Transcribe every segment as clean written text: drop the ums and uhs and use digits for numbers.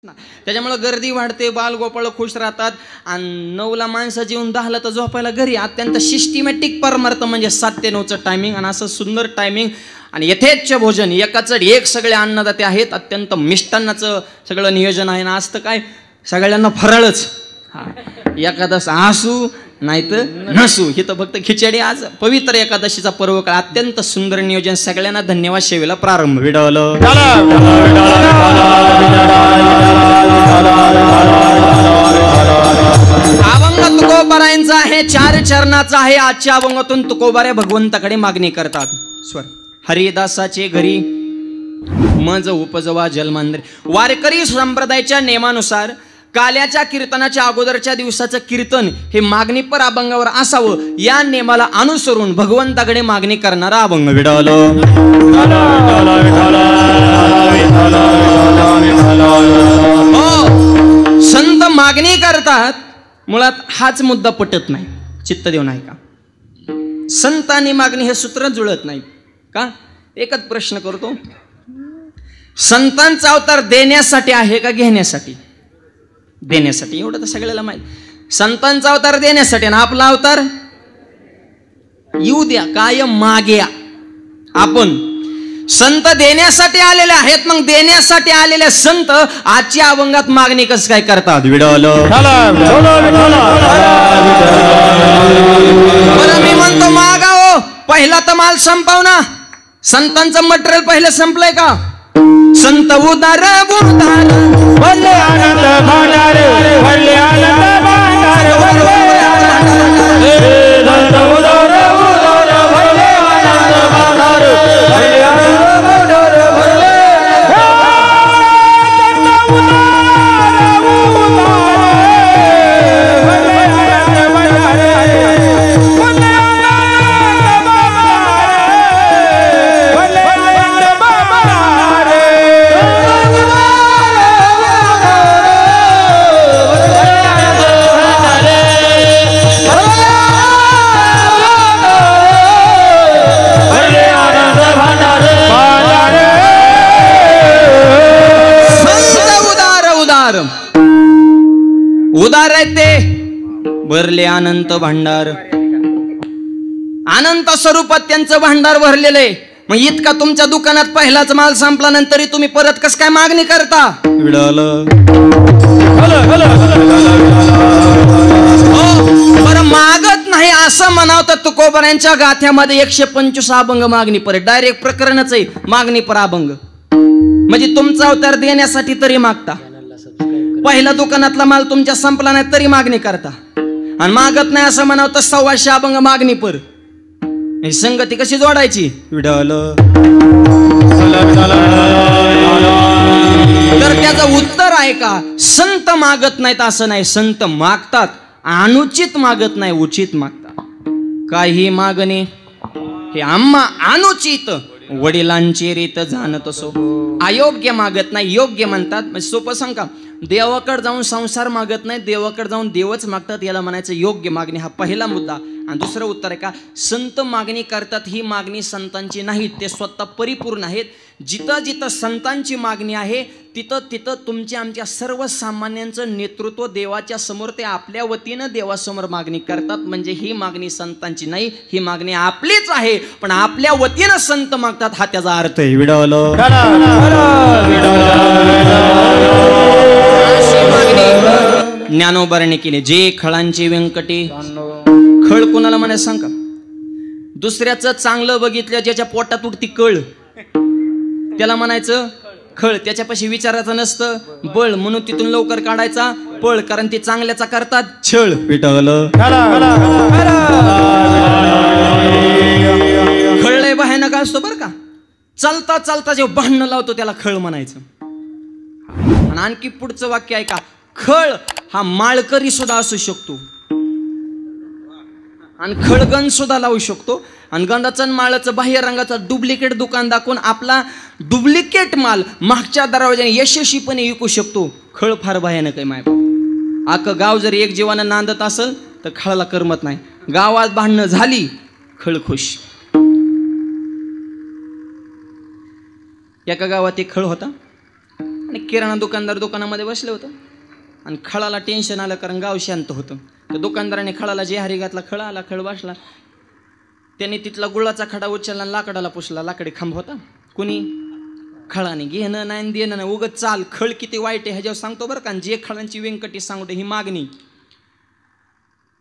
त्याच्यामुळे गर्दी वाढते, बालगोपाळ खुश राहतात आणि 9ला माणसाची येऊन 10ला तर झोपायला घरी. अत्यंत सिस्टमॅटिक परमार्थ म्हणजे 7 ते 9चं टायमिंग आणि असं सुंदर टायमिंग आणि यथेच्छ भोजन, एकाचड एक सगळे अन्नदाते आहेत. अत्यंत मिष्टान्नाचं सगळं नियोजन आहे ना. असतं काय सगळ्यांना फराळच. एकादश आसू नाही तर नसू, हे तर फक्त खिचडी. आज पवित्र एकादशीचा पर्व काळ, अत्यंत सुंदर नियोजन. सगळ्यांना धन्यवाद. सेवेला प्रारंभ. विडवलं अभंग तुकोबारायांचा आहे, 4 चरणाचा आहे. आजच्या अभंगातून तुकोबारे भगवंताकडे मागणी करतात. स्वर हरिदासाचे घरी मज उपजवा जलमांद्रे. वारकरी संप्रदायाच्या नियमानुसार काल्याच्या कीर्तनाच्या अगोदरच्या दिवसाचं कीर्तन हे मागणीपर अभंगावर असावं, या नियमाला अनुसरून भगवंताकडे मागणी करणारा अभंग. विडवलं हो, संत मागणी करतात. मुळात हाच मुद्दा पटत नाही. चित्त देऊ नाही का? संत आणि मागणी हे सूत्र जुळत नाही का? एकच प्रश्न करतो, संतांचा अवतार देण्यासाठी आहे का घेण्यासाठी? देण्यासाठी. एवढं तर सगळ्याला माहिती. संतांचा अवतार देण्यासाठी आणि आपला अवतार येऊ द्या, कायम माग्या. आपण संत देण्यासाठी आलेले आहेत, मग देण्यासाठी आलेले संत आजच्या अभंगात मागणी कसं काय करतात? विडवलं बरं, मी म्हणतो मागाओ, पहिला तर माल संपव ना. संतांचं मटेरियल पहिलं संपलंय का? संत उदार उदार भले आनंद भांडार, भले आनंद भांडार, संत उदार उदार भले आनंद भांडार, भले आनंद भांडार, भले संत उदार उदार भले आनंद भांडार, भले आनंद भांडार, भले आनंद भांडार. उदार आहेत ते, भरले अनंत भांडार. अनंत स्वरूपात त्यांचं भांडार भरलेलं आहे. मग इतका तुमच्या दुकानात पहिलाच माल संपला, नंतरही तुम्ही परत कस काय मागणी करता? बरं, मागत नाही असं म्हणावं तर तुकोबारायांच्या गाथ्यामध्ये 125 अभंग मागणी पर. डायरेक्ट प्रकरणच आहे मागणी पर अभंग. म्हणजे तुमचा अवतार देण्यासाठी तरी मागता, पहिला दुकानातला माल तुमच्या संपला नाही तरी मागणी करता, आणि मागत नाही असं म्हणावं तर 125 अभंग मागणी पर. ही संगती कशी जोडायची? विडवलं तर त्याचं उत्तर आहे का? संत मागत नाहीत असं नाही, संत मागतात. अनुचित मागत नाही, उचित मागतात. काही मागणे हे आम्हा अनुचित, वडिलांची रीत जाणत असो. अयोग्य मागत नाही, योग्य म्हणतात. म्हणजे सोपं सांग का, देवाकडे जाऊन संसार मागत नाही, देवाकडे जाऊन देवच मागतात, याला म्हणायचं योग्य मागणी. हा पहिला मुद्दा. आणि दुसरं उत्तर आहे का, संत मागणी करतात, ही मागणी संतांची नाही, ते स्वतः परिपूर्ण आहेत. जिथं जिथं संतांची मागणी आहे तिथं तिथं तुमच्या आमच्या सर्वसामान्यांचं नेतृत्व देवाच्या समोर ते आपल्या वतीनं देवासमोर मागणी करतात. म्हणजे ही मागणी संतांची नाही, ही मागणी आपलीच आहे, पण आपल्या वतीनं संत मागतात, हा त्याचा अर्थ आहे. विडवलं ज्ञानोबाने केले. जे खळांचे व्यंकटे. खळ कोणाला म्हणायचं सांग का? दुसऱ्याचं चांगलं बघितलं, ज्याच्या पोटात उठती कळ, त्याला म्हणायचं खळ. त्याच्यापाशी विचारायचं नसतं बळ, म्हणून तिथून लवकर काढायचा पळ, कारण ते चांगल्याचा करतात छळ. पिटवलं खळलंय भयानक असतो बरं का. चालता चालता जेव्हा भांडणं लावतो त्याला खळ म्हणायचं. आणि आणखी पुढचं वाक्य आहे का, खळ हा माळकरी सुद्धा असू शकतो आणि खळगण सुद्धा लावू शकतो. आणि गंधाचं माळाचं बाह्य रंगाचं डुप्लिकेट दुकान दाखवून आपला डुप्लिकेट माल मागच्या दरवाजाने यशस्वीपणे विकू शकतो. खळ फार भयानक आहे माय. अख्खं गाव जर एक जीवानं नांदत असेल तर खळाला करमत नाही. गावात भांडणं झाली, खळ खुश. एका गावात एक खळ होता. आणि किराणा दुकानदार दुकानामध्ये बसले होतं आणि खळाला टेन्शन आलं, कारण गाव शांत होतं. तर दुकानदाराने खळाला जेहारी घातला, खळ आला, खळ बसला. त्याने तिथला गुळाचा खडा उचलला आणि लाकडाला पुसला. लाकडी खांब होता, कुणी खळाने घेणं नाही देणं नाही, उगत चाल. खळ किती वाईट आहे ह्याच्यावर सांगतो बरं का. जे खळांची व्यंकटी सांगतो ही मागणी.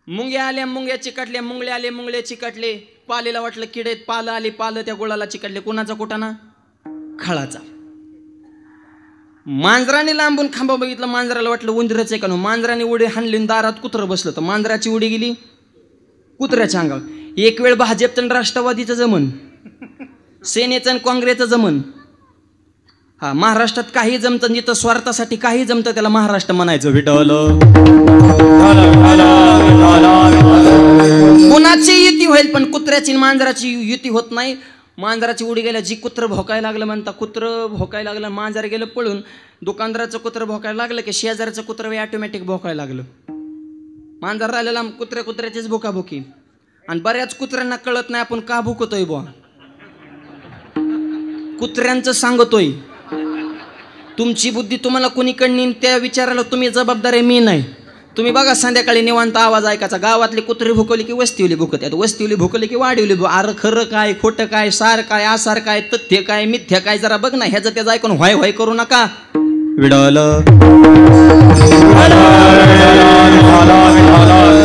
मुंग्या आल्या, मुंग्या चिकटल्या, मुंगळे आले, मुंगळे चिकटले. पालेला वाटलं किडे, पालं आली, पालं त्या गुळाला चिकटले. कुणाचा कुटाणा? खळाचा. मांजराने लांबून खांबा बघितलं, मांजराला वाटलं उंदराचं आहे का. मांजराने उडी हाणली, दारात कुत्रं बसलं. तर मांजराची उडी गेली कुत्र्याच्या अंगावर. एक वेळ भाजपचं आणि राष्ट्रवादीचं जमन, सेनेचं आणि काँग्रेसचं जमन. हा, महाराष्ट्रात काही जमतं, जिथं स्वार्थासाठी काही जमतं त्याला महाराष्ट्र म्हणायचं. विठ्ठल कुणाची युती होईल पण कुत्र्याची मांजराची युती होत नाही. मांजराची उडी गेल्या, जी कुत्र भोकायला लागलं म्हणता, कुत्र भोकायला लागलं, मांजर गेलं पळून. दुकानदाराचं कुत्र भोकायला लागलं की शेजारचं कुत्र ऑटोमॅटिक भोकायला लागलं. मांजर राहिलेला कुत्र्याचीच भोकाभोकी. आणि बऱ्याच कुत्र्यांना कळत नाही आपण का भुकतोय बुवा. कुत्र्यांचं सांगतोय. तुमची बुद्धी तुम्हाला कोणीकडनी त्या विचाराला तुम्ही जबाबदार आहे, मी नाही. तुम्ही बघा संध्याकाळी निवांत आवाज ऐकायचा. गावातली कुत्री भुकवली की वस्तीवली भुकतात, वस्तीवली भुकवली की वाढवली. अरे खरं काय, खोटं काय, सार काय, आसार काय, तथ्य काय, मिथ्या काय, जरा बघ ना. ह्याचं त्याचं ऐकून व्हाय व्हाय करू नका.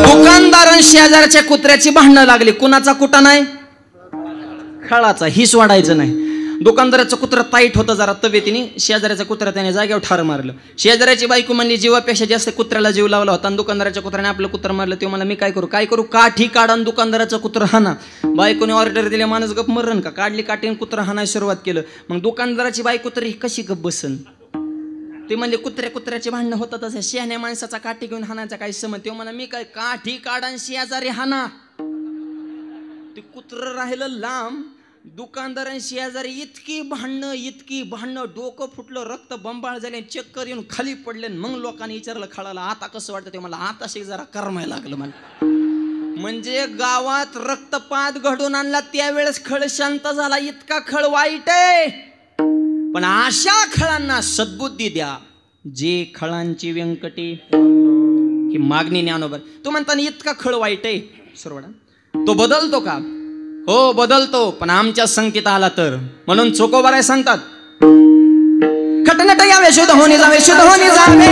दुकानदार शेजारच्या कुत्र्याची भांडणं लागली. कुणाचा कुटा नाही? खळाचा. हिस वाढायचं नाही. दुकानदाराचं कुत्र ताईट होतं जरा तब्येतीने. शेजाऱ्याचा कुत्रा त्याने जागेवर ठार मारलं. शेजाऱ्याची बायको म्हणली जीवापेक्षा जास्त कुत्र्याला जीव लावला होता. आणि दुकानदाराच्या कुत्र्याने आपलं कुत्र मारलं. ते मला मी काय करू काठी काढा आणि दुकानदाराचं कुत्र हाना. बायकोने ऑर्डर दिली, माणूस गप मरण का. काढली काठीने कुत्र हाणायला सुरुवात केलं. मग दुकानदाराची बायको तरी कशी गप बसन. ते म्हणले कुत्र्याची भांडणं होतात असं. शहाण्या माणसाचा काठी घेऊन हाणायचा काही समज. ते म्हणा मी काय, काठी काढा आणि शेजारी हाना. ते कुत्र राहिलं लांब. दुकानदारांशी शेजारी इतकी भांडणं, डोकं फुटलं, रक्त बंबाळ झाले, चक्कर येऊन खाली पडले. मग लोकांनी विचारलं खळाला, आता कसं वाटतं? ते मला आता जरा करमायला लागलं मला. म्हणजे गावात रक्तपात घडून आणला त्यावेळेस खळ शांत झाला. इतका खळ वाईट आहे. पण अशा खळांना सद्बुद्धी द्या. जे खळांची व्यंकटी ही मागणी ज्ञानोबर. तो म्हणताना इतका खळ वाईट आहे सुरवडा, तो बदलतो का? हो बदलतो, पण आमच्या संकेत आला तर. म्हणून चोकोबाराय सांगतात, खटनट यावे शुद्ध होणे जावे, शुद्ध होणे जावे,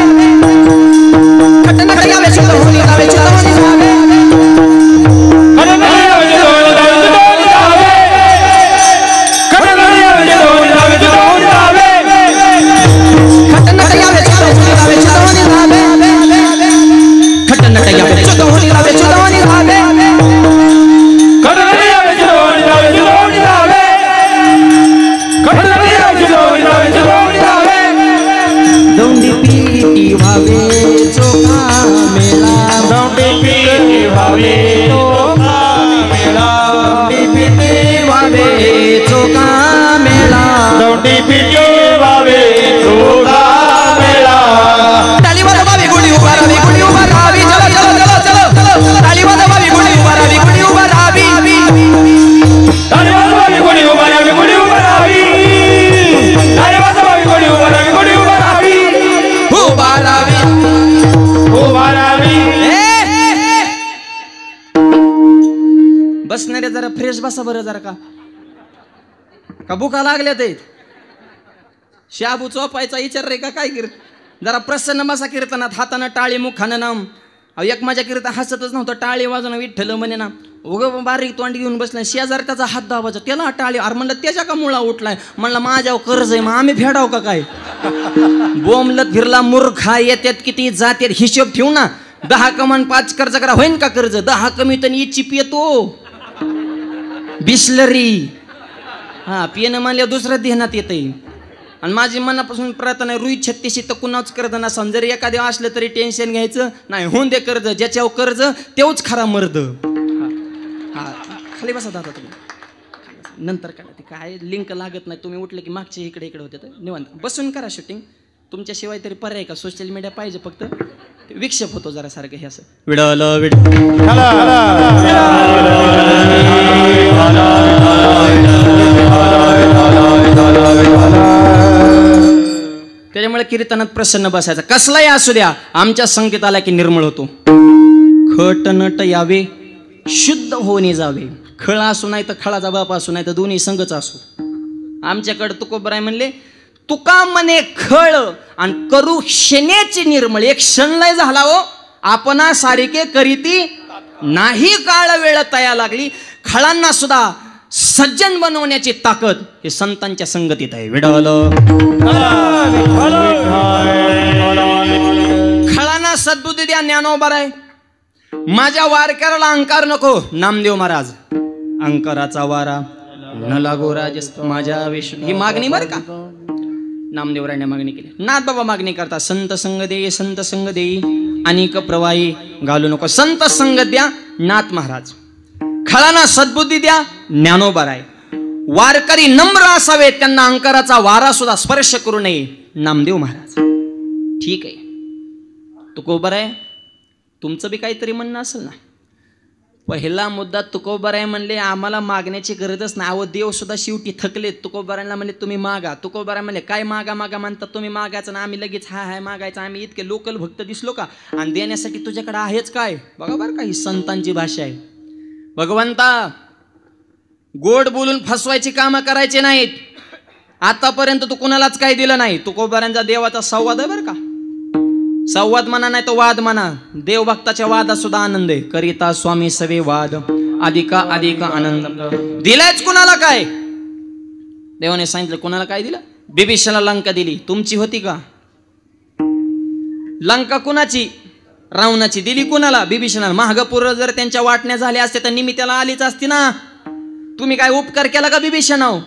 खटनट यावे शुद्ध होणे जावे, शुद्ध होणे जावे, खटनट यावे शुद्ध होणे जावे, शुद्ध होणे जावे, खटनट यावे शुद्ध होणे जावे, शुद्ध होणे जावे, दौंडी पीटी व्हावे चोखा मेला, दौंडी पीटी व्हावे चोखा मेला, दौंडी पीटी व्हावे चोखा मेला, दौंडी पीटी व्हावे चोखा मेला. टाळी वाजवावी गुढी उभा राहावी, गुढी उभा राहावी, चला चला चला चला. टाळी वाजवावी गुढी उभा राहावी, गुढी उभा राहावी, टाळी वाजवावी गुढी उभा राहावी, गुढी उभा राहावी, टाळी वाजवावी गुढी उभा राहावी, गुढी उभा राहावी, उभा राहावी, उभा राहावी. बसणारे जरा फ्रेश बसा बरं जरा. का भुका लागल्या ते? शाबू चोपायचा विचार रे का काय? जरा प्रसन्न बसा कीर्तनात. हातानं टाळी, मुखानं नाम. एक माझ्या कीर्तन हसतच नव्हतं. टाळी वाजवणं विठ्ठल म्हणे ना. उगं बारीक तोंड घेऊन बसलाय. शेजार त्याचा हात दाबायचा, त्याला टाळी. अरे म्हणलं त्याच्या का मुळा उठलाय? म्हणलं माझ्यावर कर्ज आहे, मग आम्ही फेडाव का काय? बोंबलत फिरला मूर्खा. येत्यात किती जात्यात हिशोब ठेवू ना. 10 कमान 5 कर्ज करा, होईन का कर्ज? 10 कमी तर चिप येतो बिस्लरी. हा पिणं म्हणल्या दुसरं ध्यानात येतंय. आणि माझी मनापासून प्रार्थना आहे, रुई 36 तर कुणाच कर्ज नसावं. जरी एखाद्या असलं तरी टेन्शन घ्यायचं नाही. होऊन दे कर्ज. ज्याच्यावर कर्ज तेवच खरा मर्द. हा खाली बसा दादा तुम्ही. नंतर करा. ते काय लिंक लागत नाही. तुम्ही उठले की मागचे इकडे होते तर निवांत बसून करा शूटिंग. तुमच्याशिवाय तरी पर्याय का? सोशल मीडिया पाहिजे फक्त. विक्षेप होतो जरा सारखं हे असं. विडलं त्याच्यामुळे कीर्तनात प्रसन्न बसायचं. कसलाही असू द्या, आमच्या संगीत आला की निर्मळ होतो. खट नट यावे, शुद्ध होणे जावे. खळ असू नाही तर खळाचा बाप असू नाही तर दोन्ही संघच असू. आमच्याकडे तुकोबराय म्हणले, तुका मने खळ आणि करू क्षणेची निर्मळ. एक क्षणलय झाला हो, आपणा सारिके करीती नाही. काळ वेळ तया लागली. खळांना सुद्धा सज्जन बनवण्याची ताकद हे संतांच्या संगतीत आहे. विडवल खळांना सद्बुद्धी द्या. ज्ञानोबाराय, माझ्या वारकऱ्याला अंकार नको. नामदेव महाराज, अंकाराचा वारा न लागो राजस्त माझ्या विष्णू. ही मागणी बरं का, नामदेवरायने मागणी केली. नाथ बाबा मागणी करता, संत संग देई, संत संग देई, अनेक प्रवाही घालू नको. संत संग द्या नाथ महाराज, खळांना सद्बुद्धी द्या ज्ञानोबाराय. वारकरी नम्र असावेत, त्यांना अंकाराचा वारा सुद्धा स्पर्श करू नये नामदेव महाराज. ठीक आहे तुकोबराय, तुमचं बी काहीतरी म्हणणं असेल ना. पहिला मुद्दा तुकोबराय म्हणले आम्हाला मागण्याची गरजच नाही. अहो देव सुद्धा शेवटी थकलेत. तुकोबरायला म्हणले तुम्ही मागा. तुकोबराय म्हणले काय मागा मागा म्हणतात तुम्ही, मागायचं ना आम्ही लगेच हाय हाय मागायचं. आम्ही इतके लोकल भक्त दिसलो का? आणि देण्यासाठी तुझ्याकडे आहेच काय? बघा बरं का, ही संतांची भाषा आहे. भगवंता, गोड बोलून फसवायची कामं करायचे नाहीत. आतापर्यंत तू कुणालाच काही दिलं नाही. तुकोबरायांचा देवाचा संवाद आहे बरं का. संवाद म्हणा नाही तो वाद म्हणा. देवभक्ताच्या वादात सुद्धा आनंद आहे. करिता स्वामी सवे वाद, अधिका अधिक आनंद. दिलायच कुणाला काय? देवाने सांगितलं कुणाला काय दिलं? बिभीषणाला लंका दिली. तुमची होती का लंका? कुणाची? रावणाची. दिली कुणाला? बिभीषणाला. महागपूर जर त्यांच्या वाटण्या झाल्या असते तर निमित्ताला आलीच असती ना. तुम्ही काय उपकार केला का बिभीषणाव?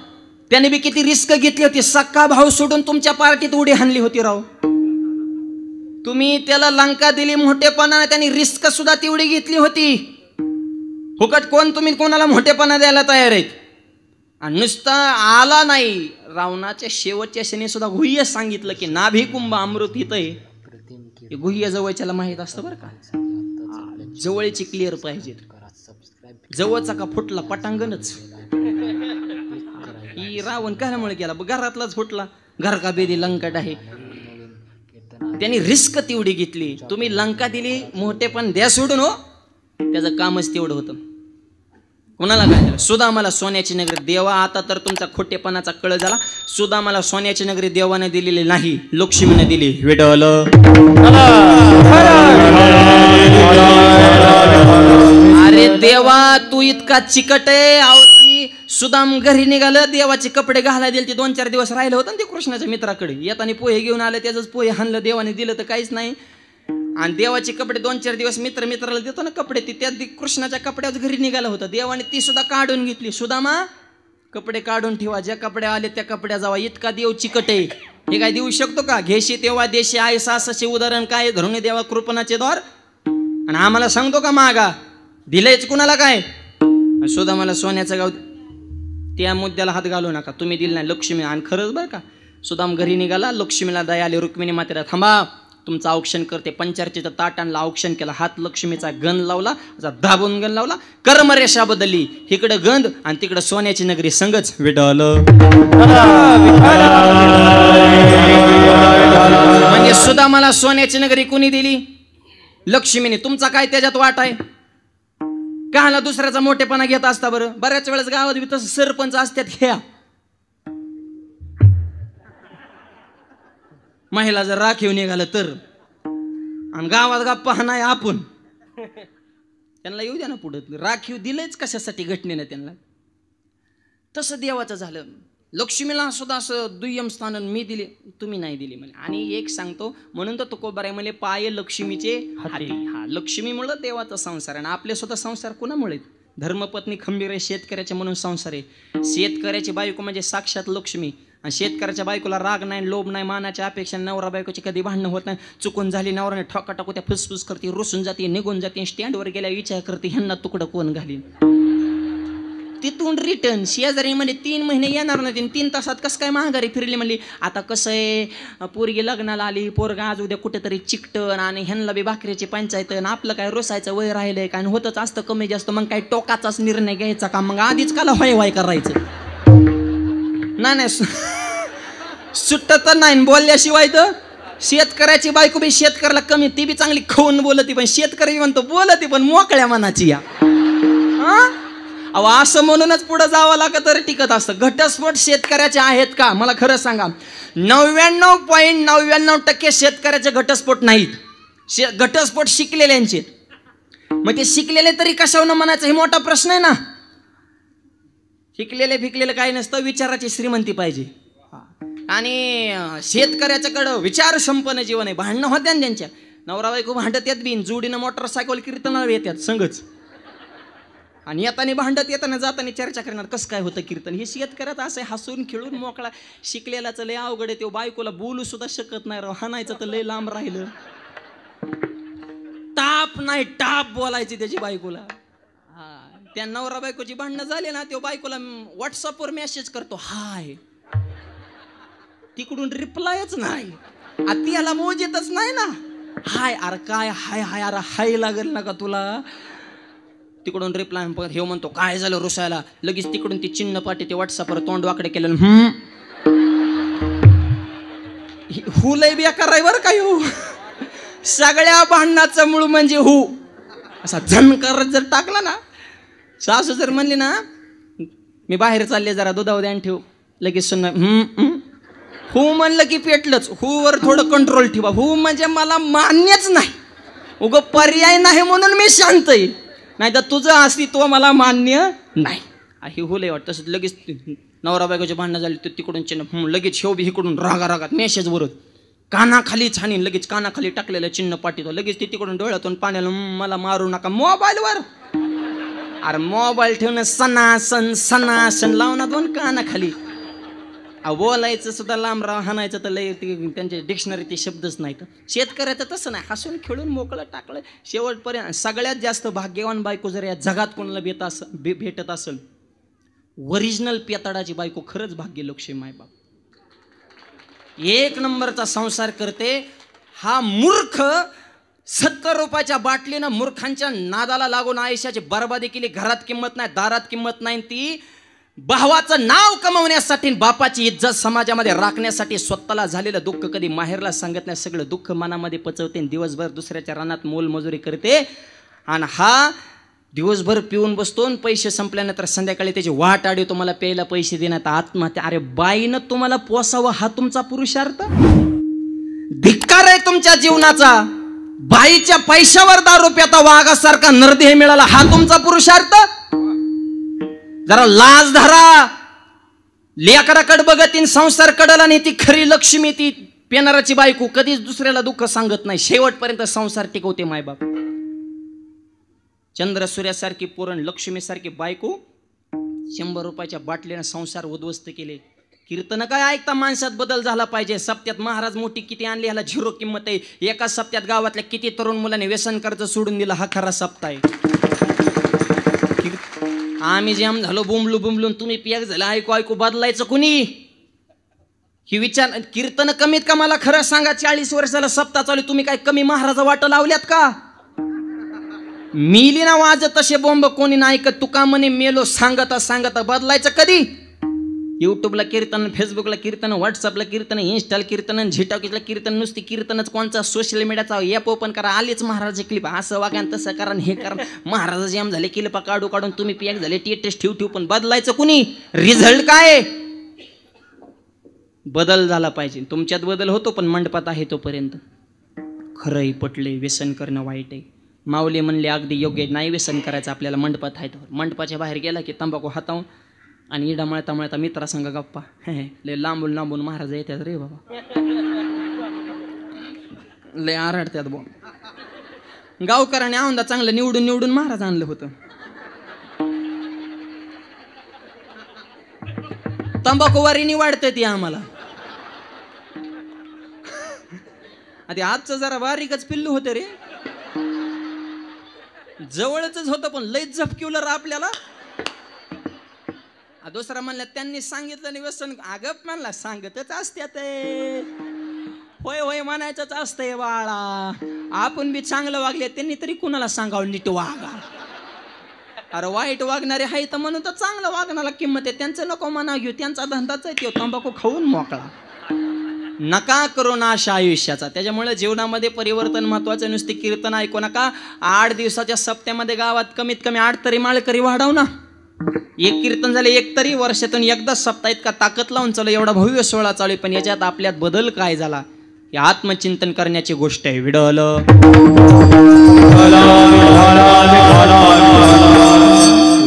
त्याने बी किती रिस्क घेतली होती. सक्का भाऊ सोडून तुमच्या पार्टीत उडी हाणली होती राव. तुम्ही त्याला लंका दिली मोठेपणाने, त्यांनी रिस्क सुद्धा तेवढी घेतली होती. फुकट कोण तुम्ही कोणाला मोठेपणा द्यायला तयार आहेत? आणि नुसता आला नाही, रावणाच्या शेवटच्या क्षणी सुद्धा गुह्य सांगितलं की नाभी कुंभ अमृत हित आहे. गुह्य जवळच्याला माहित असतं बरं का. जवळची क्लिअर पाहिजे. जवळचा का फुटला पटांगणच. ही रावण कशामुळे केला? घरातलाच फुटला. घर का बेदी लंकट आहे. त्यांनी रिस्क तेवढी घेतली. तुम्ही लंका दिली मोठेपण द्या सोडून हो, त्याचं कामच तेवढं होतं. कुणाला काय झालं? सुदामाला सोन्याची नगरी. देवा आता तर तुमचा खोटेपणाचा कळ झाला. सुदामाला सोन्याची नगरी देवाने दिलेली नाही, लक्ष्मीने दिली. विडवल अरे देवा तू इतका चिकट आहे. आवती सुदाम घरी निघालं, देवाचे कपडे घालायला दिले. ते 2-4 दिवस राहिलं होतं ते कृष्णाच्या मित्राकडे. येताना पोहे घेऊन आले, त्याचंच पोहे हाणलं. देवाने दिलं तर काहीच नाही. आणि देवाचे कपडे 2-4 दिवस मित्राला देतो ना कपडे, ती त्या कृष्णाच्या कपड्यावर घरी निघालं होतं. देवाने ती सुद्धा काढून घेतली. सुदामा कपडे काढून ठेवा, ज्या कपडे आले त्या कपड्या जावा. इतका देव चिकट आहे. हे काय देऊ शकतो का? घेशी तेव्हा देशी आहे सासचे उदाहरण काय? धरून देवा कृपणाचे द्वार. आणि आम्हाला सांगतो का मागा? दिलंयच कुणाला काय? सुदामाला सोन्याचं गाव. त्या मुद्द्याला हात घालू नका. तुम्ही दिलं नाही लक्ष्मी. आणि खरंच बरं का, सुदाम घरी निघाला, लक्ष्मीला दया आली. रुक्मिणी मातेला थांबा तुमचं औक्षण करते. पंचारतीचं ताट आणला, औक्षण केला. हात लक्ष्मीचा गंध लावला, दाबून गंध लावला. कर्मरेषा बदलली. इकडं गंध आणि तिकडं सोन्याची नगरी संगच. विडल म्हणजे सुदामाला सोन्याची नगरी कुणी दिली? लक्ष्मीने. तुमचा काय त्याच्यात वाट आहे? काला दुसऱ्याचा मोठेपणा घेत असता बरं? बऱ्याच वेळेस गावात बी तसं सरपंच असतात. ह्या महिला जर राखीव निघालं तर, आणि गावात गप्पा नाही आपण, त्यांना येऊ द्या ना पुढे. राखीव दिलंच कशासाठी घटनेनं त्यांना. तसं देवाचं झालं. लक्ष्मीला सुद्धा असं दुय्यम स्थान मी दिले, तुम्ही नाही दिले म्हणे. आणि एक सांगतो म्हणून तर तुकोबाराय म्हणे पाय लक्ष्मीचे हाती. हा लक्ष्मीमुळे देवाचा संसार आहे. आणि आपले स्वतः संसार कुणामुळे? धर्मपत्नी खंबीर आहे, शेतकऱ्याचे म्हणून संसार आहे. शेतकऱ्याची बायको म्हणजे साक्षात लक्ष्मी. आणि शेतकऱ्याच्या बायकोला राग नाही, लोभ नाही, मानाच्या अपेक्षा. नवरा बायकोची कधी भांडणं होत नाही. चुकून झाली नवराने ठोका टाकू त्या फुसफुस करते, रुसून जाते, निघून जाते, स्टँडवर गेल्या विचार करते ह्यांना तुकडं कोण घालीन. तिथून रिटर्न शेजारी म्हणजे 3 महिने येणार नाही. 3 तासात कसं काय महागारी फिरली म्हणली. आता कसं आहे, पोरगी लग्नाला आली, पोरगा आज उद्या कुठेतरी चिकटन, आणि ह्यांना बी भाकरीची पंचायत. आणि आपलं काय रोसायचं वय राहिलंय का? आणि होतच असतं कमी जास्त. मग काय टोकाचाच निर्णय घ्यायचा का? मग आधीच काला व्हाय करायचं? नाही सुटत नाही बोलल्याशिवाय तर शेतकऱ्याची बायको बी शेतकऱ्याला कमी, ती बी चांगली खाऊन बोलती, पण शेतकरी म्हणतो बोलती पण मोकळ्या मनाची या. अहो असं म्हणूनच पुढे जावं लागत तर टिकत असतं. घटस्फोट शेतकऱ्याचे आहेत का मला खरं सांगा? 99.99% शेतकऱ्याचे घटस्फोट नाहीत. घटस्फोट शिकलेल्यांचे. मग ते शिकलेले तरी कशावर म्हणायचं हे मोठा प्रश्न आहे ना. शिकलेले फिकलेले काही नसतं, विचाराची श्रीमंती पाहिजे. आणि शेतकऱ्याच्याकडं विचार संपन्न जीवन आहे. भांडणं होत्या ना त्यांच्या, नवरा बायको भांडत येत बिन, जोडीनं मोटरसायकल कीर्तनाला येतात संगच, आणि येताना भांडत येताना जाताना चर्चा करणार कसं काय होतं कीर्तन. हे शेतकऱ्यात असं हसून खेळून मोकळा. शिकलेलाच लय अवघड आहे. तो बायकोला बोलू सुद्धा शकत नाही राव, हाणायचं तर लय लांब राहिलं. टाप नाही टाप बोलायची त्याची बायकोला. त्या नवरा बायकोची भांडणं झाली ना, तो बायकोला व्हॉट्सअपवर मेसेज करतो हाय, तिकडून रिप्लायच नाही. याला मोजेतच नाही ना. हाय अरे काय हाय हाय, अरे हाय लागेल ना का तुला. तिकडून रिप्लाय हे म्हणतो काय झालं रुसायला. लगेच तिकडून ती चिन्ह पाठी ते व्हॉट्सअपवर तोंड वाकडे केलं. हु लय बेकार आहे बरं काय. हो सगळ्या भांडणाचं मूळ म्हणजे हु. असा झणकर जर टाकला ना, सासू जर म्हणली ना मी बाहेर चालले जरा दुधावर द्यान ठेव, लगेच सुन हु म्हणलं की पेटलंच. हु वर थोडं कंट्रोल ठेवा. हु म्हणजे मला मान्यच नाही, उग पर्याय नाही म्हणून मी शांत आहे, नाही तर तुझं अस्तित्व मला मान्य नाही. हे हुलय वाटतं. तसं लगेच नवरा बायकोची भांडणं झाली तर तिकडून चिन्ह लगेच शेव बी इकडून रागात मेसेज वरत कानाखाली छानीन, लगेच कानाखाली टाकलेलं चिन्ह पाठवतो. लगेच ती तिकडून डोळ्यातून पाण्याला मला मारू नका मोबाईलवर. अरे मोबाईल ठेवणं सणासन लावणार दोन कानाखाली. बोलायचं सुद्धा लांब राव, हाणायचं तर लय त्यांच्या डिक्शनरी ते शब्दच नाहीत. शेतकऱ्याचं तसं नाही, हसून खेळून मोकळं टाकलं शेवटपर्यंत. सगळ्यात जास्त भाग्यवान बायको जर या जगात कोणाला भेटत असेल, ओरिजिनल पेताडाची बायको खरंच भाग्यलक्ष्मी मायबाप. 1 नंबरचा संसार करते. हा मूर्ख 70 रुपयाच्या बाटलीनं मूर्खांच्या नादाला लागून आयुष्याची बर्बादी केली. घरात किंमत नाही, दारात किंमत नाही. ती भावाचं नाव कमवण्यासाठी, बापाची इज्जत समाजामध्ये राखण्यासाठी स्वतःला झालेलं दुःख कधी माहेरला सांगत नाही. सगळं दुःख मनामध्ये पचवते, दिवसभर दुसऱ्याच्या रानात मोलमजुरी करते. आणि हा दिवसभर पिऊन बसतो, पैसे संपल्यानंतर संध्याकाळी त्याची वाट आडी तुम्हाला प्यायला पैसे देण्यात आत्महत्या. अरे बाईनं तुम्हाला पोसावं हा तुमचा पुरुषार्थ? धिक्कार आहे तुमच्या जीवनाचा. बाईच्या पैशावर दारू प्याता वाघासारखा नरदेह मिळाला हा तुमचा पुरुषार्थ? जरा लाज धरा. लेकराकडे बघतीन संसार कडल, आणि ती खरी लक्ष्मी ती पेनाराची बायको कधीच दुसऱ्याला दुःख सांगत नाही, शेवटपर्यंत संसार टिकवते मायबाप. चंद्र सूर्यासारखी पोरण, लक्ष्मीसारखी बायको 100 रुपयाच्या बाटलीनं संसार उद्ध्वस्त केले. कीर्तन काय ऐकता माणसात बदल झाला पाहिजे. सप्त्यात महाराज मोठी किती आणली, ह्याला 0 किंमत आहे. एका सप्त्यात गावातल्या किती तरुण मुलांनी व्यसन कर्ज सोडून दिलं, हा खरा सप्ताह आहे. आम्ही जाम झालो बुमलून, तुम्ही पियाक झाला ऐकू बदलायचं कुणी? ही विचार. कीर्तन कमीत का मला खरं सांगा, 40 वर्षाला सप्ताह चालू, तुम्ही काय कमी महाराजा वाट लावल्यात का? मिली ना वाजत तसे बोंब कोणी नाही ऐकत. तुका म्हणे मेलो सांगता बदलायचं कधी? युट्यूबला कीर्तन, फेसबुकला कीर्तन, व्हॉट्सअपला कीर्तन, इन्स्टाला कीर्तन, झिटाकीला कीर्तन, नुसती कीर्तनच. कोणचा सोशल मीडियाचा ॲप ओपन करा, आलेच महाराजाचे क्लिप. असं वागा, तसं करा, हे करा. महाराजा जाम झाले, क्लिपा काढून तुम्ही पियाक झाले, टेस्ट ठेवू. पण बदलायचं कुणी? रिझल्ट काय? बदल झाला पाहिजे. तुमच्यात बदल होतो, पण मंडपात आहे तोपर्यंत. खरंही पटले, व्यसन करणं वाईट आहे. माऊली म्हणले अगदी योग्य नाही व्यसन करायचं आपल्याला, मंडपात आहे. मंडपाच्या बाहेर गेला की तंबाखू हातावून आणि इडा मळता मित्रासंग गप्पा. लय लांबून महाराज येतात रे बाबा, लय आरडतात बो. गावकराने औंदा चांगलं निवडून महाराज आणलं होतं. तंबाखूवारीनी वाढतं ती आम्हाला. आधी आजचं जरा बारीकच पिल्लू होतं रे, जवळच होतं पण लयच झपकिवलं आपल्याला. दुसरा म्हणला त्यांनी सांगितलं नाही व्यसन. आगप म्हणला सांगतच असत्यात, होय म्हणायचंच असतंय बाळा. आपण बी चांगलं वागले, त्यांनी तरी कुणाला सांगावं नीट वागा. अरे वाईट वागणारे आहे तर म्हणून तर चांगलं वागण्याला किंमत आहे. त्यांचं नको म्हणा घेऊ, त्यांचा धंदाच आहे तो तंबाखू खाऊन मोकळा. नका करू नाश आयुष्याचा. त्याच्यामुळे जीवनामध्ये परिवर्तन महत्वाचं. नुसते कीर्तन ऐकू नका. 8 दिवसाच्या सप्त्यामध्ये गावात कमीत कमी 8 तरी माळकरी वाढव ना. एक कीर्तन झाले, एक तरी वर्षातून एकदा सप्ताह इतका ताकद लावून चालू. एवढा भव्य सोहळा चालू, पण याच्यात आपल्यात बदल काय झाला हे आत्मचिंतन करण्याची गोष्ट आहे. विडल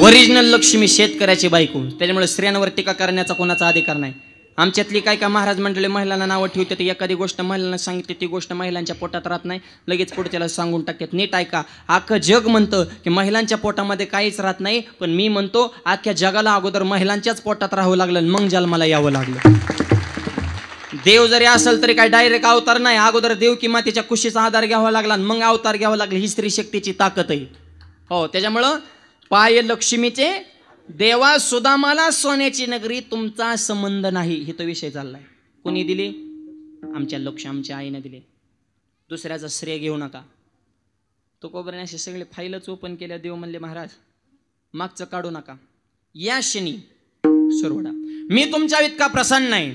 ओरिजिनल लक्ष्मी शेतकऱ्याची बायको. त्याच्यामुळे स्त्रियांवर टीका करण्याचा कोणाचा अधिकार नाही. आमच्यातली काय का महाराज मंडळी महिलांना नावं ठेवतात. एखादी गोष्ट महिलांना सांगितली ती गोष्ट महिलांच्या पोटात राहत नाही, लगेच पुढच्याला सांगून टाकतात. नीट ऐका, अख्खं जग म्हणतं की महिलांच्या पोटामध्ये काहीच राहत नाही, पण मी म्हणतो अख्ख्या जगाला अगोदर महिलांच्याच पोटात राहावं लागलं, मग जन्माला यावं लागलं. देव जरी असेल तरी काय डायरेक्ट अवतार नाही. अगोदर देव की मातेच्या कुशीचा आधार घ्यावा लागला, मग अवतार घ्यावा लागला. ही स्त्री शक्तीची ताकद आहे. हो, त्याच्यामुळं पाय लक्ष्मीचे देवा सुदामाला सोन्याची नगरी तुमचा संबंध नाही. हे तो विषय चाललाय. कोणी दिली? आमच्या आमच्या आईने दिले. दुसऱ्याचं श्रेय घेऊ नका. तो कोबऱ्याने असे सगळे फाईलच ओपन केल्या. देव म्हणले महाराज मागचं काढू नका, या शनी सुरवडा. मी तुमच्या इतका प्रसन्न नाही.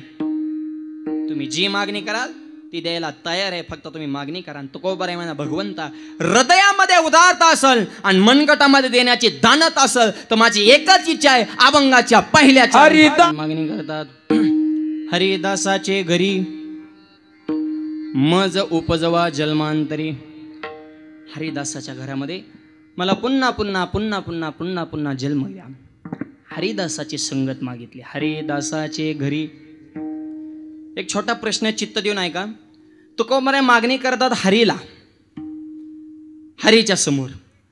तुम्ही जी मागणी कराल ती द्यायला तयार आहे, फक्त तुम्ही मागणी करा. तो कोबरा म्हणा भगवंता हृदयामध्ये उदारता असेल आणि मनगटामध्ये देण्याची दानत असेल तर माझी एकच इच्छा आहे, अभंगाच्या पहिल्याच्या मागणी करतात. हरिदासाचे घरी मज उपजवा जन्मांतरी. हरिदासाच्या घरामध्ये मला पुन्हा पुन्हा पुन्हा पुन्हा पुन्हा पुन्हा जन्म द्या. हरिदासाची संगत मागितली. हरिदासाचे घरी. एक छोटा प्रश्न चित्त देऊन ऐका. तुकोबरा मागणी करतात हरीला, हरीच्या समोर,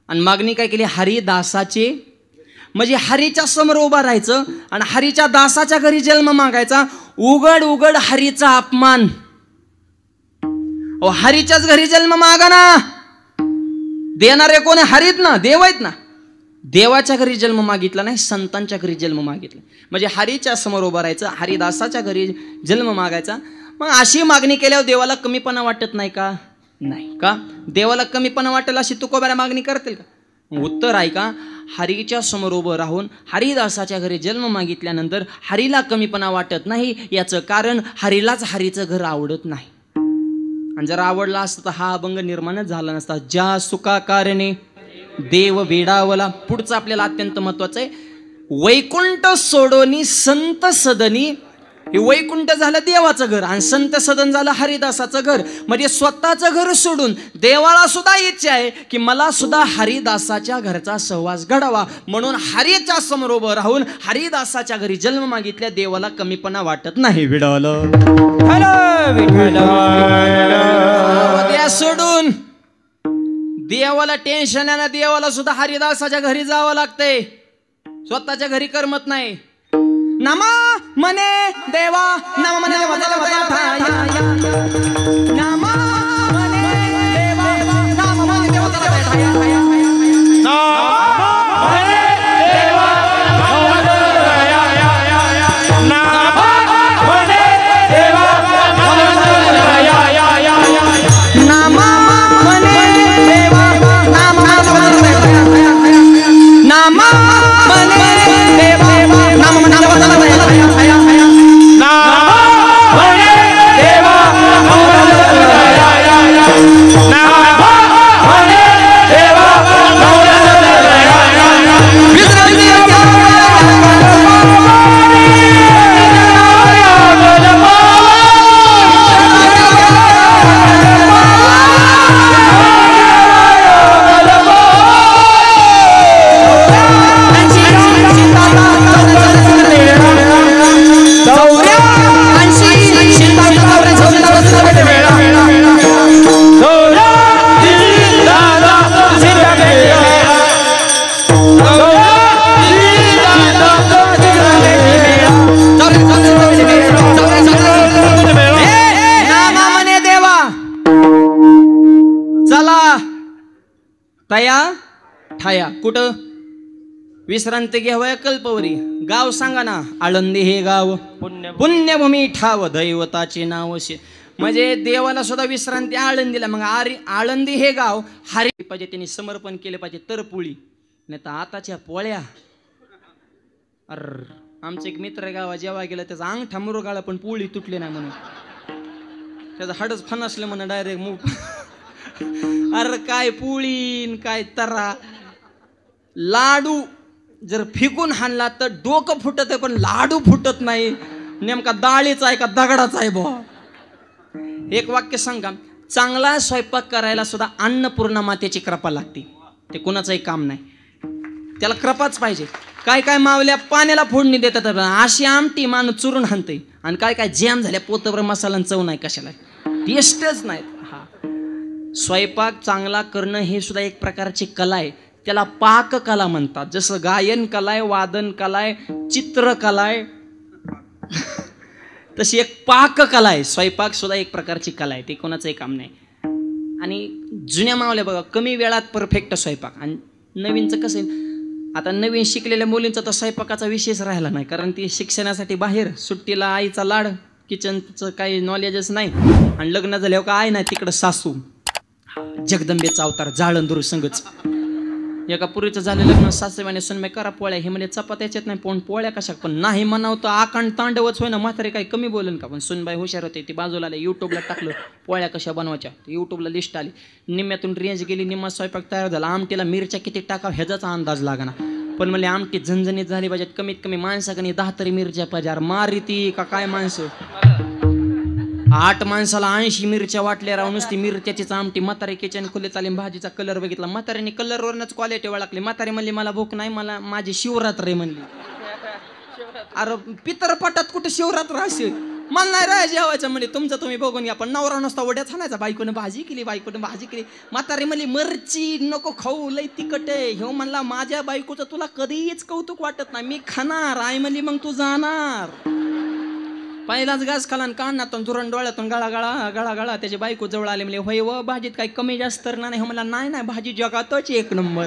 आणि मागणी काय केली? हरिदासाचे. म्हणजे हरीच्या समोर उभा राहायचं आणि हरीच्या दासाच्या घरी जन्म मागायचा. उघड उघड हरीचा अपमान. हरीच्याच घरी जन्म मागा ना. देणारे कोण? हरीत ना, देव आहेत ना. देवाच्या घरी जन्म मागितला नाही, संतांच्या घरी जन्म मागितला. म्हणजे हरीच्या समोर उभं राहायचं, हरिदासाच्या घरी जन्म मागायचा. मग अशी मागणी केल्यावर देवाला कमीपणा वाटत नाही का? नाही का? देवाला कमीपणा वाटेल अशी तुकोबरा मागणी करतील का? उत्तर आहे का? हरीच्या समोर उभं राहून हरिदासाच्या घरी जन्म मागितल्यानंतर हरीला कमीपणा वाटत नाही. याचं कारण हरीलाच हरीचं घर आवडत नाही. आणि जर आवडला असतं तर हा अभंग निर्माणच झाला नसता. ज्या सुका कारणे देव वेडावला. पुढचं आपल्याला अत्यंत महत्वाचं आहे. वैकुंठ सोडोनी संत सदनी. हे वैकुंठ झालं देवाचं घर आणि संत सदन झालं हरिदासाचं घर. म्हणजे स्वतःचं घर सोडून देवाला सुद्धा इच्छा आहे की मला सुद्धा हरिदासाच्या घरचा सहवास घडावा. म्हणून हरीच्या समोर उभं राहून हरिदासाच्या घरी जन्म मागितल्या. देवाला कमीपणा वाटत नाही. विडल सोडून देवाला टेन्शन आहे ना. देवाला सुद्धा हरिदासाच्या घरी जावं लागतंय, स्वतःच्या घरी करमत नाही. नमा मने देवा, नमा मने देवा, नमा मने देवा, नमा मने तया ठाया. कुठं? विश्रांती घ्यावया कल्पवरी. गाव सांगा ना. आळंदी हे गाव पुण्यभूमी ठाव दैवताचे नाव. म्हणजे देवाला सुद्धा विश्रांती आळंदीला. मग आळंदी हे गाव हरी पाहिजे, त्यांनी समर्पण केले पाहिजे तर पोळी. नाही तर आताच्या पोळ्या. आमचं एक मित्र गावा जेव्हा गेला त्याचा अंगठा मुरगाळा पण पोळी तुटली नाही म्हणून. त्याचं हाडच फणसलं म्हणा डायरेक्ट मूग. अरे काय पोळीन काय तरा. लाडू जर फेकून हाणला तर डोकं फुटत आहे पण लाडू फुटत नाही. नेमका डाळीचा आहे का दगडाचा आहे बुवा. एक वाक्य सांगा, चांगला स्वयंपाक करायला सुद्धा अन्नपूर्णा मातेची कृपा लागते. ते कोणाचंही काम नाही, त्याला कृपाच पाहिजे. काय काय मावल्या पाण्याला फोडणी देतात, अशी आमटी माणूस चुरून हाणते. आणि काय काय जॅम झाल्या पोतभर मसाला चव नाही कशाला, टेस्टच नाही. हा स्वयंपाक चांगला करणं हे सुद्धा एक प्रकारची कला आहे. त्याला पाककला म्हणतात. जसं गायन कला आहे, वादन कला आहे, चित्रकला आहे, तशी एक पाककला आहे. स्वयंपाक सुद्धा एक प्रकारची कला आहे, ते कोणाचंही काम नाही. आणि जुन्या मावल्या बघा कमी वेळात परफेक्ट स्वयंपाक. आणि नवीनचं कसं आहे, आता नवीन शिकलेल्या मुलींचा तर स्वयंपाकाचा विषयच राहिला नाही, कारण ती शिक्षणासाठी बाहेर, सुट्टीला आईचा लाड, किचनचं काही नॉलेजच नाही. आणि लग्न झाल्यावर का आई नाही तिकडं सासू, जगदंबेचा अवतार जाळंदूर संगच. एका पुरीचं झालं लग्न, सासूबाईने सुनबाई करा पोळ्या, हे म्हणजे चपात्या याच्यात नाही, पण पोळ्या कशा, पण नाही म्हणावं तर आकांड तांडवच होय ना. म्हातारे काही कमी बोलेन का, पण सुनबाई हुशार होते. ती बाजूला आले, युट्यूबला टाकलं पोळ्या कशा बनवायच्या, युट्यूबला लिस्ट आली. निम्म्यातून रेंज गेली, निम्मा स्वयंपाक तयार झाला. आमटीला मिरच्या किती टाकाव ह्याचाच अंदाज लागना, पण म्हणले आमटी झणझणीत झाली पाहिजे. कमीत कमी माणसाकडे 10 तरी मिरच्या पाहिजे. मारी ती का काय माणसं, 8 माणसाला 80 मिरच्या वाटल्या राव. नुसती मिरच्याचीच आमटी. म्हातारे किचन खोलीत आली, भाजीचा कलर बघितला. म्हाताऱ्याने कलरवरच क्वालिटी ओळखली. म्हातारी म्हणली मला भूक नाही, मला माझी शिवरात्र म्हणली. अरे पितरपटात कुठे शिवरात्र असेल, मला नाही राहायचं जेवायचं म्हणजे. तुमचं तुम्ही बघून घ्या. पण नवरा नुसता वड्याच हाणायचा, बायकोने भाजी केली, बायकोने भाजी केली. म्हातारी म्हणली मिरची नको खाऊ, लय तिखट आहे. ह्यो म्हणला माझ्या बायकोचं तुला कधीच कौतुक वाटत नाही, मी खाणार. आई म्हणली मग तू जाणार. पहिलाच घास खाला आणि कानातून धुरण डोळ्यातून गळा गळा गळा गळा. त्याची बायको जवळ आले, म्हणले होय व भाजीत काही कमी जास्त तर नाही. म्हणला नाही नाही भाजी जगातच एक नंबर.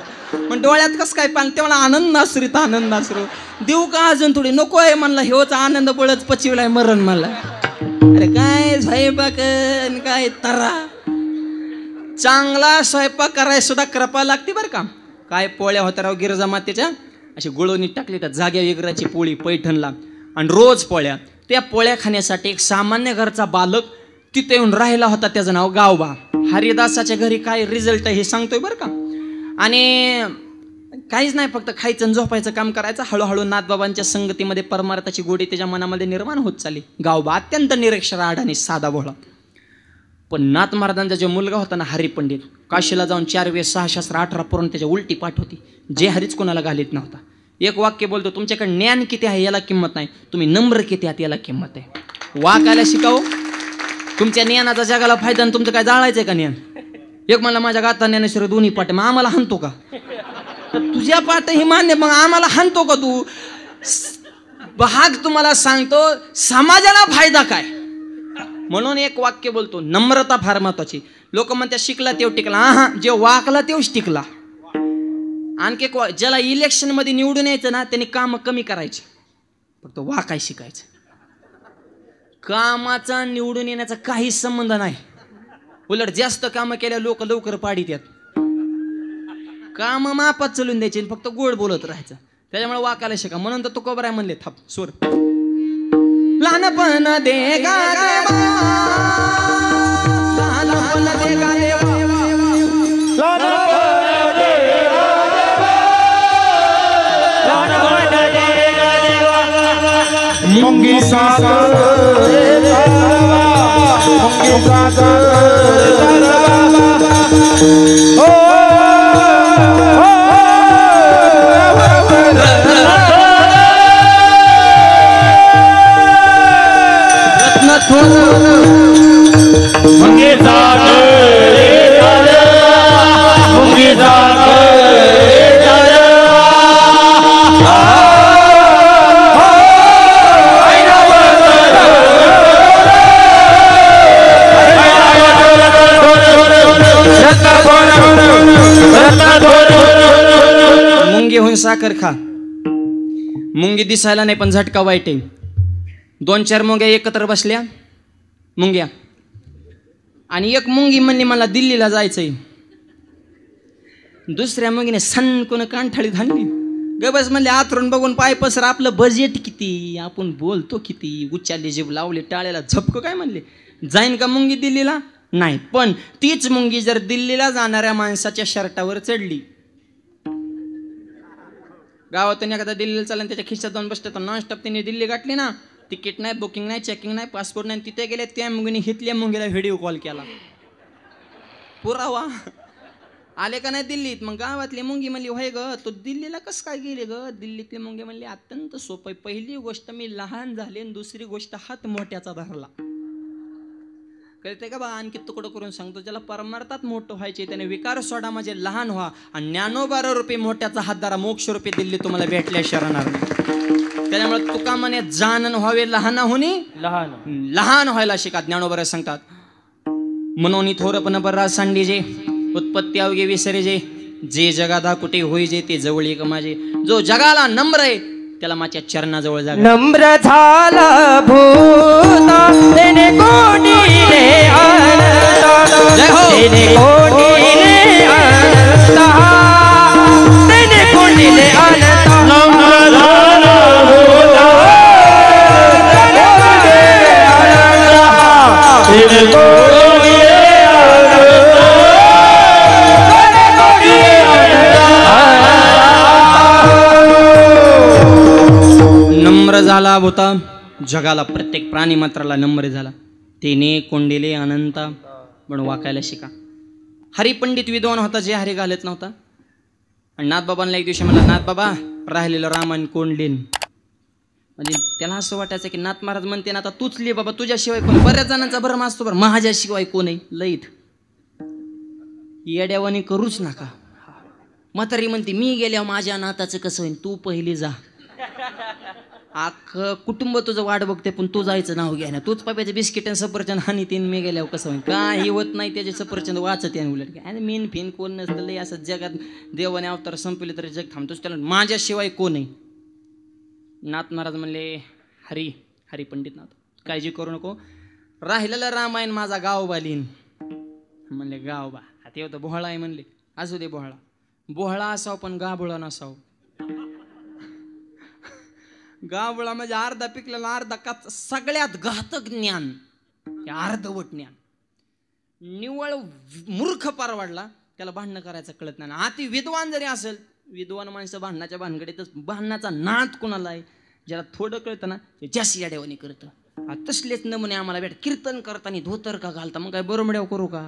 पण डोळ्यात कसं काय पाणी, तेव्हा आनंद आसरीत आनंद आसरू. देऊ का अजून थोडी, नको आहे म्हणला. हेच आनंद बळच पचिवलाय मरण मला. अरे काय स्वयंपाक काय तरा. चांगला स्वयंपाक करायला सुद्धा कृपा लागते बरं का. काय पोळ्या होत्या राव गिरजा मातेच्या, अशी गुळवणी टाकली तर जाग्या वेगळ्याची पोळी पैठणला. आणि रोज पोळ्या. त्या पोळ्या खाण्यासाठी एक सामान्य घरचा बालक तिथे येऊन राहिला होता. त्याचं नाव गावबा. हरिदासाच्या घरी काय रिझल्ट हे सांगतोय बरं का. आणि काहीच नाही, फक्त खायचं आणि झोपायचं काम करायचं. हळूहळू नाथबाबांच्या संगतीमध्ये परमार्थाची गोडी त्याच्या मनामध्ये निर्माण होत चालली. गावबा अत्यंत निरक्षर आडाणी साधा भोळा. पण नाथ महाराजांचा जो मुलगा होता ना हरिपंडित, काशीला जाऊन 4 वेळ 6 शास्त्र 18 पूर्ण त्याच्या उलटी पाठ होती. जे हरीच कोणाला घालीत नव्हता. एक वाक्य बोलतो, तुमच्याकडे ज्ञान किती आहे याला किंमत नाही, तुम्ही नम्र किती आहात याला किंमत आहे. वाकायला शिकाव. तुमच्या ज्ञानाचा जगाला फायदा, आणि तुमचं काय जाळायचंय का ज्ञान. एक म्हणला माझ्या गाता ज्ञानेश्वर दोन्ही पाठ, मग आम्हाला हाणतो का. तुझ्या पाठ ही मान्य, मग आम्हाला हाणतो का तू. भाग तुम्हाला सांगतो समाजाला फायदा काय. म्हणून एक वाक्य बोलतो, नम्रता फार महत्वाची. लोक म्हणतात शिकला तेव टिकला. हा जे वाकला तेव्हाच टिकला. आणखी एक ज्याला इलेक्शन मध्ये निवडून यायचं ना त्यांनी काम कमी करायचे, फक्त वाकाय शिकायचं. कामाचा निवडून येण्याचा काही संबंध नाही. उलट जास्त काम केल्या लोक लवकर पाडीत येत. काम मापात चलून द्यायचे, फक्त गोड बोलत राहायचं. त्याच्यामुळे वाकायला शिका. म्हणून तर तो कोबराय म्हणले थाप सूर. लहानपण दे गा देवा, लहानपण दे गा देवा, मुंगी सागर मुंगी सागर ओ मुंगी सागर मुंगी सागर मुंगी होऊन साखर खा. मुंगी दिसायला नाही पण झटका वाईट आहे. 2-4 मुंग्या एकत्र बसल्या मुंग्या, आणि एक मुंगी म्हणली मला दिल्लीला जायचंय. दुसऱ्या मुंगीने सनकून कांठाळी धांडली. गबस म्हणले आतरून बघून पाय पसर, आपलं बजेट किती, आपण बोलतो किती, उच्चारले जीभ लावले टाळ्याला झपक काय म्हणले. जाईन का मुंगी दिल्लीला? नाही. पण तीच मुंगी जर दिल्लीला जाणाऱ्या माणसाच्या शर्टावर चढली, गावातून एखादा दिल्लीला चालला त्याच्या खिशात जाऊन बसतो, नॉनस्टॉप त्यांनी दिल्ली गाठली ना, तिकीट नाही, बुकिंग नाही, चेकिंग नाही, पासपोर्ट नाही, तिथे गेले त्या मुंगीने हितल्या मुंगीला व्हिडिओ कॉल केला, पुरावा. आले का नाही दिल्लीत? मग गावातली मुंगी म्हणली, होय ग तू दिल्लीला कसं काय गेली ग? दिल्लीतली मुंगी म्हणली, अत्यंत सोपं आहे. पहिली गोष्ट मी लहान झाले आणि दुसरी गोष्ट हात मोठ्याचा धरला. कळते का बा? आणखी तुकडं करून सांगतो, ज्याला परमार्थात मोठं व्हायचे त्याने विकार सोडा, म्हणजे लहान व्हा. आणि ज्ञानोबा रुपये मोठ्याचा हात धरा, मोक्ष रुपये दिल्ली तुम्हाला भेटल्या शरणार नाही. त्याच्यामुळे तुका म्हणे जानन व्हावे लहानाहुनी लहान व्हायला शिका. ज्ञानोबा सांगतात, म्हणून थोरपण बर्रा सांडी जे उत्पत्ती अवघे विसरे जे जगादा कुठे होई जे ते जवळ एक माझे. जो जगाला नम्र आहे त्याला माझ्या चरणाजवळ जागा. नम्र झाला भूता तेने कोणीले आणता, तेने कोणीले आणता, तेने कोणीले आणता. नम्र झाला भूता तेने कोणीले नम्र झाला होता जगाला, प्रत्येक प्राणी मात्राला नम्र झाला. तेने कोंडिले अनंता, पण वाकायला शिका. हरिपंडित विद्वान होता जे हरी घालत नव्हता. आणि नाथबाबांना एक दिवशी म्हणला, नाथबाबा राहिलेलं रामायण कोंडलीन. म्हणजे त्याला असं वाटायचं की नाथ महाराज म्हणते ना, आता तूच लिहि बाबा, तुझ्याशिवाय कोण? बऱ्याच जणांचा भरम असतो बरं, माझ्याशिवाय कोण आहे? लईत येड्यावानी करूच नका. म्हातारी म्हणते, मी गेल्यावर माझ्या नाताचं कसं होईल? तू पहिली जा. अख्खं कुटुंब तुझं वाट बघते, पण तू जायचं नाव घ्या ना. तूच पाप्याचे बिस्किट आणि सफरचंद आणि तीन मी गेल्यावर कसं होईल? काही होत नाही, त्याचे सफरचंद वाचत आहे. उलट काय मीन फिन कोण नसतं, लय असं जगात देवाने अवतार संपले तरी जग थांबतोच. त्याला माझ्याशिवाय कोण आहे? नाथ महाराज म्हणले, हरी पंडित नाथ, काळजी करू नको, राहिलेलं रामायण माझा गावबा लिहीन. म्हणले गावबा? ते होतं बोहळा आहे. म्हणले असू दे, बोहळा असावं पण गाभोळा नसावं. गावळा म्हणजे अर्धा पिकलेला अर्धा कच्चा. सगळ्यात घातक ज्ञान हे अर्धवट ज्ञान. निव्वळ मूर्ख परवडला, त्याला भांडणं करायचं कळत नाही. अति विद्वान जरी असेल, विद्वान माणसं भांडणाच्या भानगडीतच, भांडणाचा नाद कोणाला आहे? ज्याला थोडं कळतं ना ते जास्त याड्यावानी करतं. तसलेच नमुने आम्हाला भेट. कीर्तन करताना धोतर का घालता? मग काय बरोबड्याव करू का?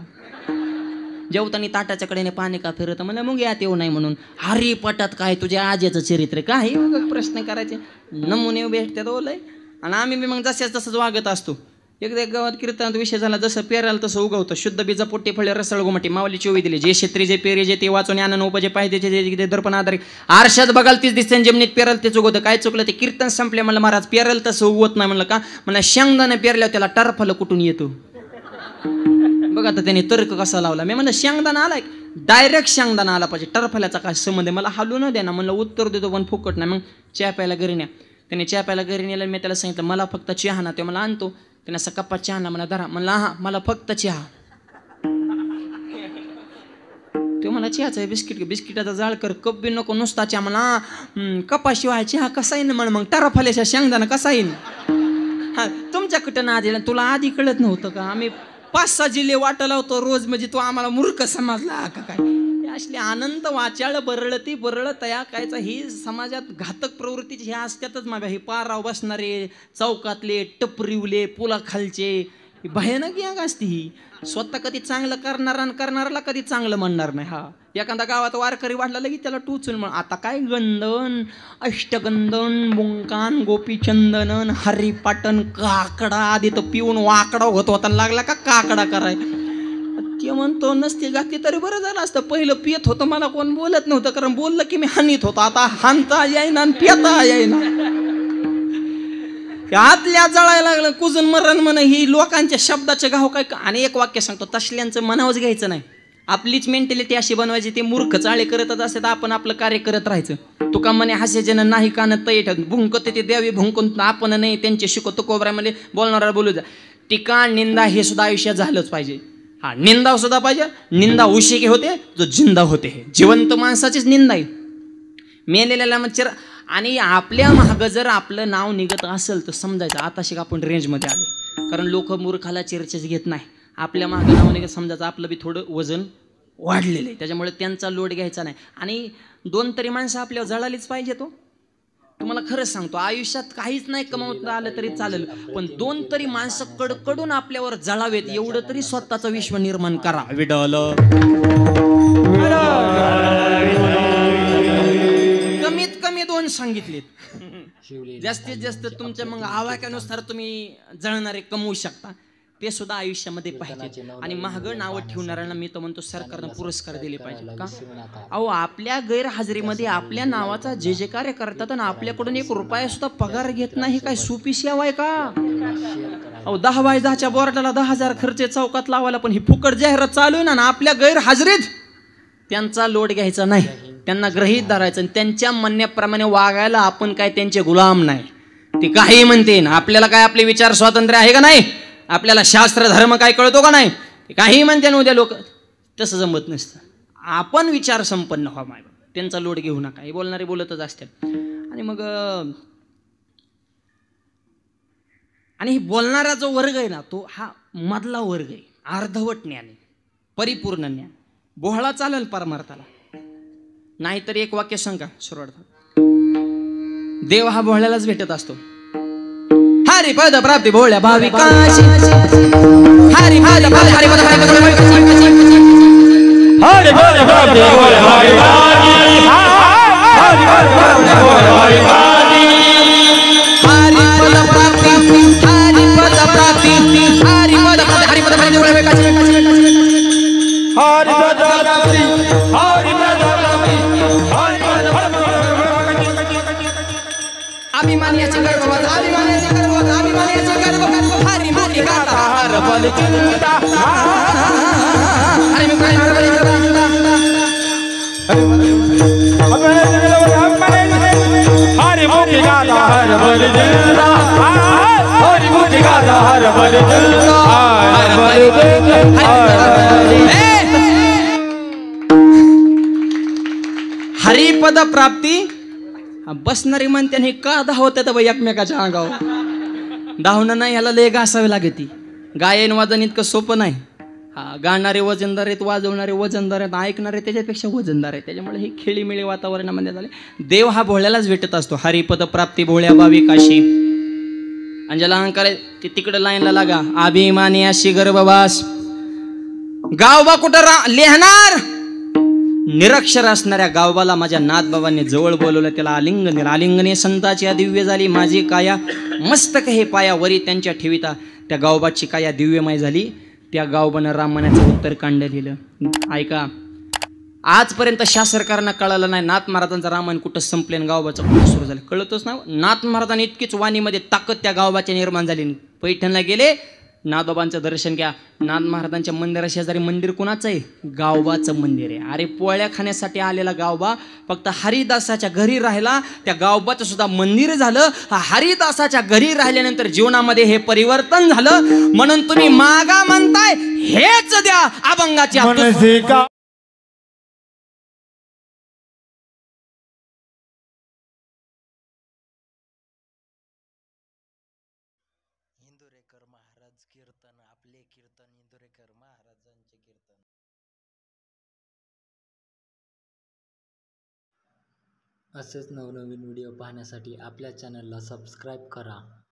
जेवताना ताटाच्या कडेने पाणी का फिरत? मला मग यात येऊ नाही म्हणून. हरिपाठात काय तुझ्या आजीचं चरित्र? काही प्रश्न करायचे, नमुने भेटतात ओलय. आणि आम्ही बी मग जशाच तसंच वागत असतो. एकदा एक गावात कीर्तनात विषय झाला, जसं पेराल तसं उगवतं. शुद्ध बीजा पोट्टे फळे रसळ गोमटी, मावली चोवी दिली. जे क्षेत्री जे पेरे जे ते वाचून आनंद उपजे पाहिजे जे दर्पण आधारित. आरशात बघाल तीच दिसते, जमिनीत पेरल तेच उगवतं. काय चुकलं? ते कीर्तन संपले. म्हणलं महाराज पेरल तसं उगवत नाही. म्हणलं का? म्हणलं शेंगदाणे पेरल्यावर त्याला टरफल कुठून येतो? बघा तर त्याने तर्क कसा लावला. मी म्हणलं शेंगदाणा आलाय, डायरेक्ट शेंगदाणा आला पाहिजे, टरफल्याचा काय संबंध? मला हलू न द्या ना. म्हणलं उत्तर देतो पण फुकट नाही. मग चहा प्यायला घरी न्या. त्याने चहा प्यायला घरी नेलं. मी त्याला सांगितलं मला फक्त चहा ना. ते मला आणतो. त्याने असा कप्पा चहा ना मला धरा. म्हणला हा मला फक्त चहा. तो मला चहाचा बिस्किटाचा जाळ कर, कप बी नको, नुसता चहा. म्हणा कपाशिवाय चहा कसा येईन? मग टरफल्याच्या शेंगदाणा कसा येईन? हा तुमच्या कुठं ना आधी, तुला आधी कळत नव्हतं का? आम्ही 5-6 जिल्हे वाटला होतो रोज, म्हणजे तो आम्हाला मूर्ख समजला का काय? असले आनंद वाचाळ बरळ तया कायचा, ही समाजात घातक प्रवृत्तीची हे असतातच. मागा हे पाराव बसणारे, चौकातले, टपरीवले, पुलाखालचे, भयानक याग असते ही. स्वतः कधी चांगलं करणार आणि करणाऱ्याला कधी चांगलं म्हणणार नाही. हा एखादा गावात वारकरी वाढला की त्याला टोचून म्हण. आता काय गंधन, अष्टगंधन, बुंकान, गोपीचंदन, हरिपाटन, काकडा. आधी तर पिऊन वाकडा होत होता, लागला का काकडा कराय. ते म्हणतो नसते घातली तरी बरं झालं असतं. पहिलं पियत होतं, मला कोण बोलत नव्हतं, कारण बोललं की मी हानीत होतो. आता हानता येईना आणि पिता येईना. आतल्या जळायला लागलं, कुजून मरण म्हण. ही लोकांच्या शब्दाचे गाव काय. आणि एक वाक्य सांगतो, तसल्यांचं मनावच घ्यायचं नाही. आपलीच मेंटॅलिटी अशी बनवायची. ते मूर्ख चाळे करतच असतात, आपण आपलं कार्य करत राहायचं. तुका म्हणे हास्य जन नाही कान तय ठेवत, भुंकत ते द्यावी भुंकून आपण नाही त्यांचे शिकवतो. कोबरा म्हणजे बोलणारा बोलू द्या. टीका निंदा हे सुद्धा आयुष्यात झालंच पाहिजे. हा निंदा सुद्धा पाहिजे. निंदा उशिके होते जो जिंदा होते. हे जिवंत माणसाचीच निंदा आहे. मेलेल्याला मच्छर. आणि आपल्या मागं जर आपलं नाव निघत असेल तर समजायचं आता शिक आपण रेंजमध्ये आलो. कारण लोक मूर्खाला चर्चेस घेत नाही. आपल्या मागं नावाने समजायचं आपलं बी थोडं वजन वाढलेलं आहे, त्याच्यामुळे त्यांचा लोड घ्यायचा नाही. आणि 2 तरी माणसं आपल्यावर जळालीच पाहिजे. तो तुम्हाला खरंच सांगतो, आयुष्यात काहीच नाही कमावता आलं तरी चालेल, पण 2 तरी माणसं कडकडून आपल्यावर जळावेत एवढं तरी स्वतःचं विश्व निर्माण करा. विडल कमीत कमी 2 सांगितलेत. जास्तीत जास्त तुमच्या मग आवाक्यानुसार तुम्ही जळणारे कमवू शकता, ते सुद्धा आयुष्यामध्ये पाहिजे. आणि महाग नावं ठेवणाऱ्यांना मी तर म्हणतो सरकारनं पुरस्कार दिले पाहिजे. का? अहो, आपल्या गैरहजेरीमध्ये आपल्या नावाचा जे जे कार्य करतात आणि आपल्याकडून 1 रुपया सुद्धा पगार घेत नाही, काय सोपी सेवा आहे का? अहो, 10/10च्या बोर्डाला 10,000 खर्च चौकात लावायला, पण ही फुकट जाहिरात चालू आहे ना. आपल्या गैरहजेरीत त्यांचा लोड घ्यायचा नाही, त्यांना गृहीत धरायचं आणि त्यांच्या म्हणण्याप्रमाणे वागायला. आपण काय त्यांचे गुलाम नाही. ते काही म्हणते ना, आपल्याला काय आपले विचार स्वातंत्र्य आहे का नाही? आपल्याला शास्त्र धर्म काय कळतो का नाही? काही म्हणते ना उद्या लोक, तसं जमत नसतं. आपण विचार संपन्न व्हा, त्यांचा लोड घेऊ नका. हे बोलणारे बोलतच असतात. आणि मग आणि बोलणारा जो वर्ग आहे ना, तो हा मधला वर्ग आहे. अर्धवट ज्ञान, परिपूर्ण ज्ञान. बोहळा चालेल परमार्थाला, नाहीतर 1 वाक्य सांगा सुरुवात. देव हा बोहळ्यालाच भेटत असतो. हरिपद प्राप्ती भोळ्या भाविकाशी, हरिपद प्राप्ती, हरिपद प्राप्ती भोळ्या भाविकाशी, हरिपद प्राप्ती भोळ्या भाविकाशी, हरिपद प्राप्ती, हरिपद प्राप्ती, हरिपद प्राप्ती, हरिपद प्राप्ती भोळ्या भाविकाशी, हरिपद प्राप्ती, हरिपद प्राप्ती, हरिपद प्राप्ती. अभिमानियाचे गर्भवत, अभिमानियाचे गर्भवत, अभिमानियाचे गर्भवत, हरी मुखी गाता हर बल चिंता, हरी मुखी हर बल चिंता, हरी मुखी गाता हर बल चिंता, हरी मुखी गाता हर बल चिंता, हर बल हरिपद प्राप्ती. बसणारी म्हणते हे का धावतात बाई एकमेकाच्या अंगावर? धावणं नाही, ह्याला लय घासावी लागते. गायन वादन इतकं सोपं नाही. हा, गाणारे वजनदार आहेत, वाजवणारे वजनदार आहेत, ऐकणारे त्याच्यापेक्षा वजनदार आहेत. त्याच्यामुळे हे खेळीमेळी वातावरणामध्ये झाले. देव हा भोळ्यालाच भेटत असतो. हरिपद प्राप्ती भोळ्या भाविकाशी. आणि ज्याला अहंकार आहे ते तिकडे लाईनला लागा. अभिमानी अशी गर्भवास. गावबा कुठं लिहणार? निरक्षर असणाऱ्या गावबाला माझ्या नाथबाबांनी जवळ बोलवलं, त्याला आलिंगन दिलं. आलिंगने संताची दिव्य झाली माझी काया, मस्तक हे पायावरी त्यांच्या ठेविता. त्या गावबाची काया दिव्यमय झाली. त्या गावबानं रामायणाचं उत्तरकांड लिहिलं. ऐका, आजपर्यंत शास्त्रकारांना कळालं नाही नाथ महाराजांचं रामायण कुठं संपले आणि गावबाचं कुठं सुरू झालं. कळतच ना. नाथ महाराजांनी इतकीच वाणीमध्ये ताकद त्या गावबाच्या निर्माण झाली. पैठणला गेले, नाथबाबांचं दर्शन घ्या. नाथ महाराजांच्या मंदिरा शेजारी मंदिर कुणाचं आहे? गावबाचं मंदिर आहे. अरे, पोळ्या खाण्यासाठी आलेला गावबा फक्त हरिदासाच्या घरी राहिला. त्या गावबाचं सुद्धा मंदिर झालं. हरिदासाच्या घरी राहिल्यानंतर जीवनामध्ये हे परिवर्तन झालं. म्हणून तुम्ही मागा म्हणताय, हेच द्या अभंगाच्या. इंदुरेकर महाराज कीर्तन, आपले कीर्तन, इंदुरेकर महाराजांचे कीर्तन. असेच नवनवीन व्हिडिओ पाहण्यासाठी आपल्या चॅनलला सबस्क्राईब करा.